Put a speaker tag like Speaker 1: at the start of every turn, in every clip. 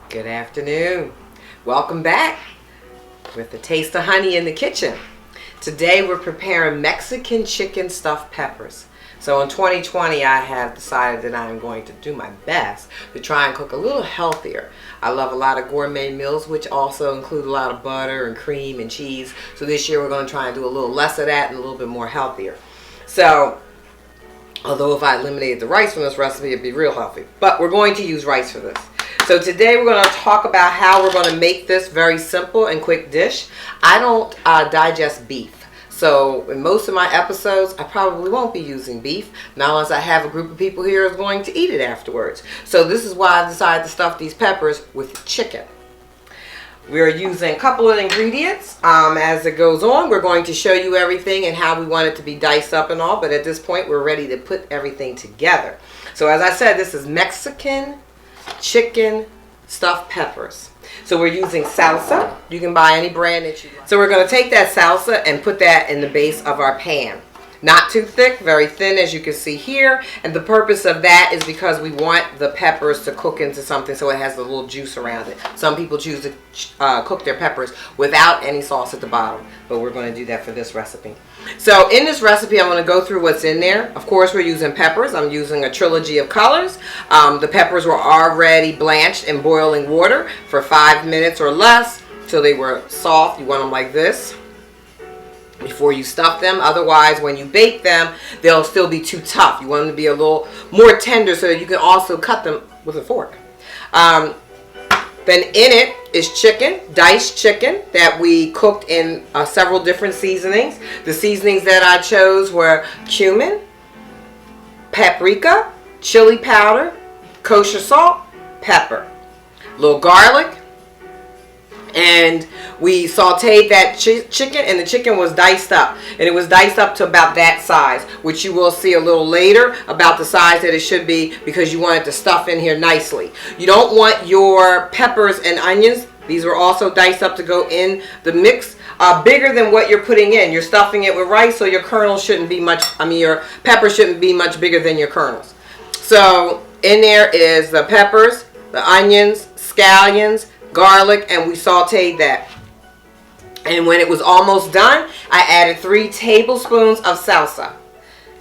Speaker 1: Good afternoon. Welcome back with a taste of honey in the kitchen. Today we're preparing Mexican chicken stuffed peppers. So in 2020 I have decided that I'm going to do my best to try and cook a little healthier. I love a lot of gourmet meals, which also include a lot of butter and cream and cheese. So this year we're going to try and do a little less of that and a little bit more healthier. So although if I eliminated the rice from this recipe, it'd be real healthy. But we're going to use rice for this. So today we're going to talk about how we're going to make this very simple and quick dish. I don't digest beef. So in most of my episodes, I probably won't be using beef, not unless I have a group of people here who's going to eat it afterwards. So this is why I decided to stuff these peppers with chicken. We're using a couple of ingredients. As it goes on, we're going to show you everything and how we want it to be diced up and all. But at this point, we're ready to put everything together. So as I said, this is Mexican chicken stuffed peppers. So we're using salsa. You can buy any brand that you like. So we're going to take that salsa and put that in the base of our pan. Not too thick, very thin, as you can see here. And the purpose of that is because we want the peppers to cook into something so it has a little juice around it. Some people choose to cook their peppers without any sauce at the bottom, but we're going to do that for this recipe. So in this recipe, I'm going to go through what's in there. Of course, we're using peppers. I'm using a trilogy of colors. The peppers were already blanched in boiling water for 5 minutes or less till they were soft. You want them like this before you stuff them. Otherwise, when you bake them, they'll still be too tough. You want them to be a little more tender so that you can also cut them with a fork. Then in it is chicken, diced chicken that we cooked in several different seasonings. The seasonings that I chose were cumin, paprika, chili powder, kosher salt, pepper, a little garlic, and we sauteed that chicken, and the chicken was diced up. And it was diced up to about that size, which you will see a little later about the size that it should be because you want it to stuff in here nicely. You don't want your peppers and onions, these were also diced up to go in the mix, bigger than what you're putting in. You're stuffing it with rice, so your kernels shouldn't be much, your pepper shouldn't be much bigger than your kernels. So in there is the peppers, the onions, scallions, garlic, and we sauteed that. And when it was almost done, I added 3 tablespoons of salsa.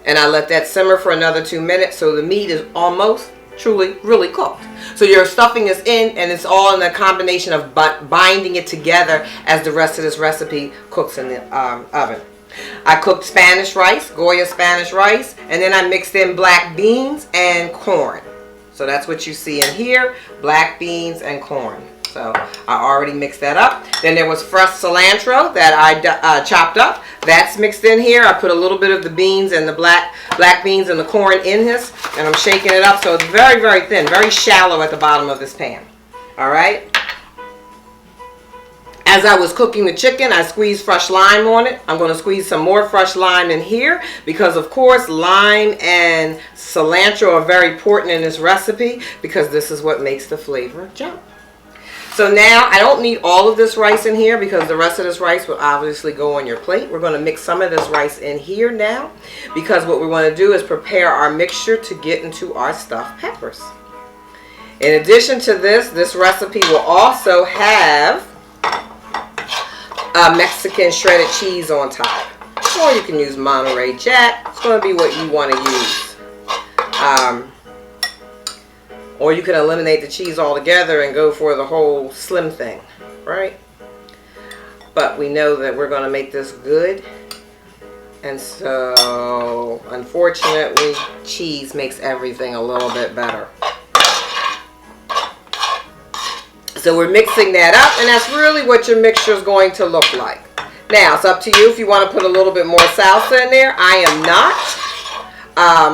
Speaker 1: And I let that simmer for another 2 minutes so the meat is almost, truly, really cooked. So your stuffing is in, and it's all in a combination of binding it together as the rest of this recipe cooks in the oven. I cooked Spanish rice, Goya Spanish rice, and then I mixed in black beans and corn. So that's what you see in here, black beans and corn. So I already mixed that up. Then there was fresh cilantro that I chopped up. That's mixed in here. I put a little bit of the beans and the black beans and the corn in this, and I'm shaking it up so it's very, very thin, very shallow at the bottom of this pan. All right. As I was cooking the chicken, I squeezed fresh lime on it. I'm going to squeeze some more fresh lime in here because, of course, lime and cilantro are very important in this recipe because this is what makes the flavor jump. So now I don't need all of this rice in here because the rest of this rice will obviously go on your plate. We're going to mix some of this rice in here now because what we want to do is prepare our mixture to get into our stuffed peppers. In addition to this recipe will also have Mexican shredded cheese on top. Or you can use Monterey Jack. It's going to be what you want to use. Or you can eliminate the cheese altogether and go for the whole slim thing, right? But we know that we're going to make this good. And so, unfortunately, cheese makes everything a little bit better. So we're mixing that up, and that's really what your mixture is going to look like. Now, it's up to you if you want to put a little bit more salsa in there. I am not.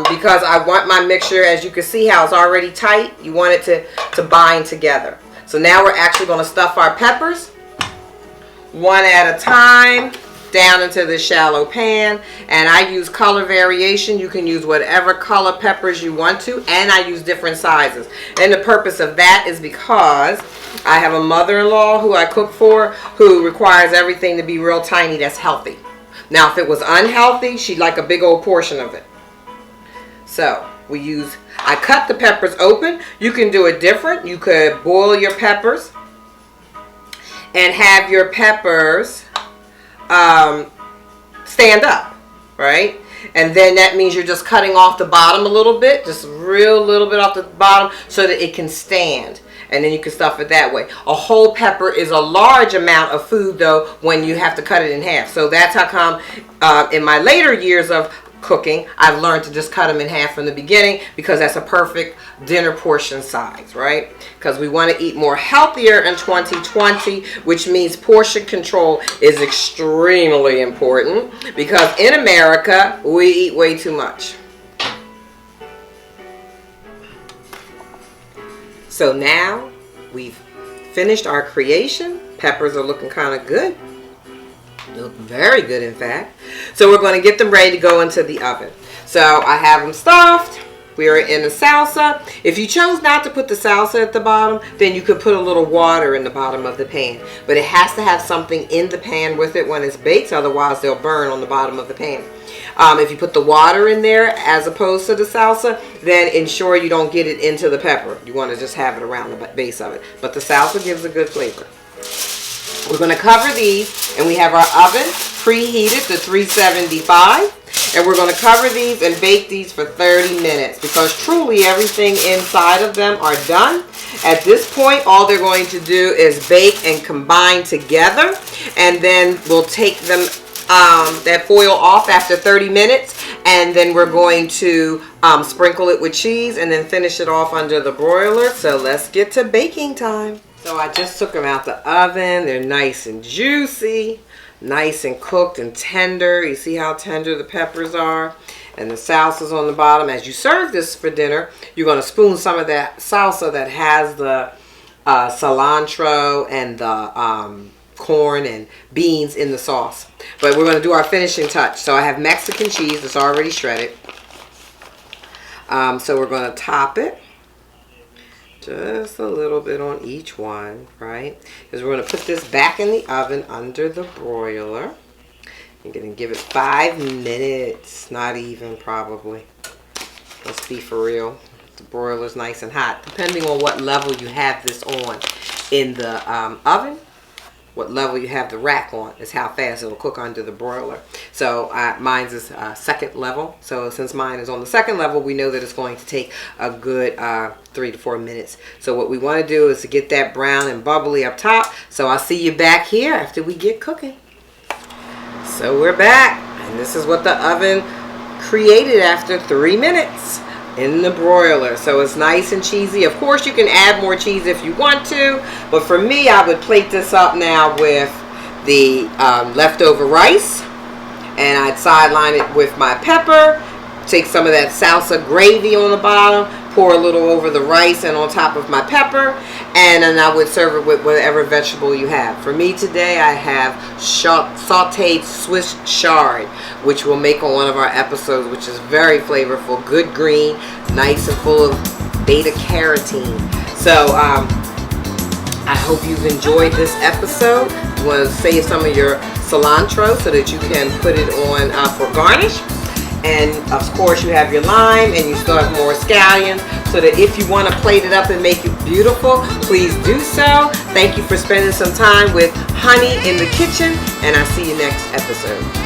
Speaker 1: Because I want my mixture, as you can see how it's already tight, you want it to bind together. So now we're actually going to stuff our peppers one at a time down into this shallow pan. And I use color variation. You can use whatever color peppers you want to, and I use different sizes. And the purpose of that is because I have a mother-in-law who I cook for who requires everything to be real tiny that's healthy. Now if it was unhealthy, she'd like a big old portion of it. So we use I cut the peppers open. You can do it different. You could boil your peppers and have your peppers stand up, right? And then that means you're just cutting off the bottom a little bit, just real little bit off the bottom so that it can stand. And then you can stuff it that way. A whole pepper is a large amount of food, though, when you have to cut it in half. So that's how come in my later years of cooking, I've learned to just cut them in half from the beginning, because that's a perfect dinner portion size, right? Because we want to eat more healthier in 2020, which means portion control is extremely important, because in America, we eat way too much. So now we've finished our creation. Peppers are looking kind of good. They look very good, in fact. So we're going to get them ready to go into the oven. So I have them stuffed. We are in the salsa. If you chose not to put the salsa at the bottom, then you could put a little water in the bottom of the pan. But it has to have something in the pan with it when it's baked, otherwise they'll burn on the bottom of the pan. If you put the water in there as opposed to the salsa, then ensure you don't get it into the pepper. You want to just have it around the base of it. But the salsa gives a good flavor. We're going to cover these, and we have our oven preheated to 375. And we're going to cover these and bake these for 30 minutes, because truly everything inside of them are done. At this point, all they're going to do is bake and combine together, and then we'll take them that foil off after 30 minutes, and then we're going to sprinkle it with cheese and then finish it off under the broiler. So let's get to baking time. So I just took them out the oven. They're nice and juicy, nice and cooked and tender. You see how tender the peppers are, and the salsa's on the bottom. As you serve this for dinner, you're going to spoon some of that salsa that has the cilantro and the corn and beans in the sauce. But we're going to do our finishing touch. So I have Mexican cheese that's already shredded. So we're going to top it. Just a little bit on each one, right? Because we're going to put this back in the oven under the broiler. You're going to give it 5 minutes, not even probably. Let's be for real. The broiler's nice and hot. Depending on what level you have this on in the oven, what level you have the rack on is how fast it'll cook under the broiler. So mine's is second level. So since mine is on the second level, we know that it's going to take a good 3 to 4 minutes. So what we want to do is to get that brown and bubbly up top. So I'll see you back here after we get cooking. So we're back, and this is what the oven created after 3 minutes in the broiler. So it's nice and cheesy. Of course, you can add more cheese if you want to, but for me, I would plate this up now with the leftover rice, and I'd sideline it with my pepper. Take some of that salsa gravy on the bottom, pour a little over the rice and on top of my pepper, and then I would serve it with whatever vegetable you have. For me today, I have sautéed Swiss chard, which we'll make on one of our episodes, which is very flavorful, good green, nice and full of beta carotene. So I hope you've enjoyed this episode. You want to save some of your cilantro so that you can put it on for garnish. And of course you have your lime, and you still have more scallions, so that if you want to plate it up and make it beautiful, please do so. Thank you for spending some time with Honey in the Kitchen, and I'll see you next episode.